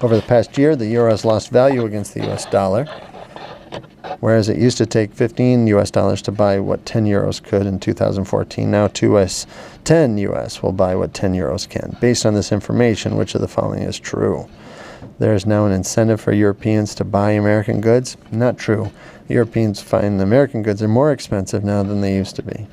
Over the past year, the euro has lost value against the US dollar, whereas it used to take 15 US dollars to buy what 10 euros could in 2014. Now 10 US will buy what 10 euros can. Based on this information, which of the following is true? There is now an incentive for Europeans to buy American goods? Not true. Europeans find the American goods are more expensive now than they used to be.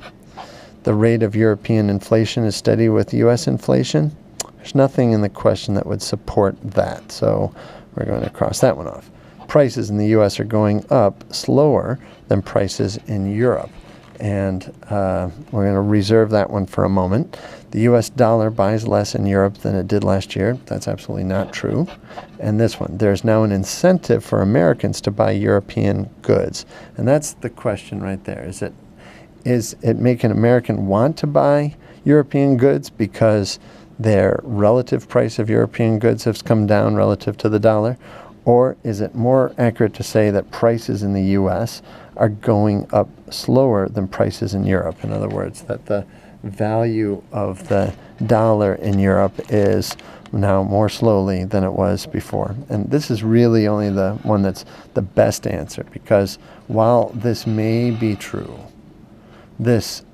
The rate of European inflation is steady with US inflation? There's nothing in the question that would support that, so we're going to cross that one off. Prices in the US are going up slower than prices in Europe, and we're going to reserve that one for a moment. The US dollar buys less in Europe than it did last year. That's absolutely not true. And this one, there's now an incentive for Americans to buy European goods, and that's the question right there. Is it make an American want to buy European goods because their relative price of European goods has come down relative to the dollar? Or is it more accurate to say that prices in the U.S. are going up slower than prices in Europe? In other words, that the value of the dollar in Europe is now more slowly than it was before. And this is really only the one that's the best answer, because while this may be true, this,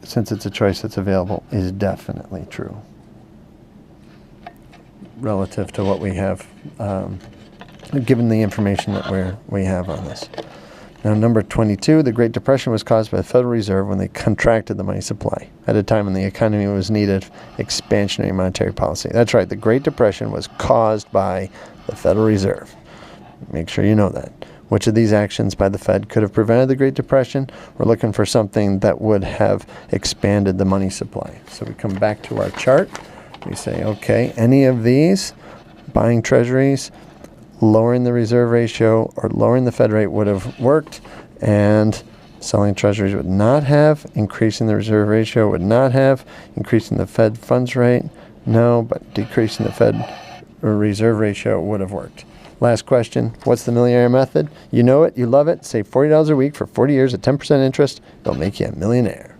since it's a choice that's available, is definitely true relative to what we have, given the information that we have on this. Now, number 22, the Great Depression was caused by the Federal Reserve when they contracted the money supply at a time when the economy was needed expansionary monetary policy. That's right, the Great Depression was caused by the Federal Reserve. Make sure you know that. Which of these actions by the Fed could have prevented the Great Depression? We're looking for something that would have expanded the money supply. So we come back to our chart. We say, okay, any of these, buying treasuries, lowering the reserve ratio, or lowering the Fed rate would have worked, and selling treasuries would not have, increasing the reserve ratio would not have, increasing the Fed funds rate, no, but decreasing the Fed or reserve ratio would have worked. Last question, what's the millionaire method? You know it, you love it, save $40 a week for 40 years at 10% interest. It'll make you a millionaire.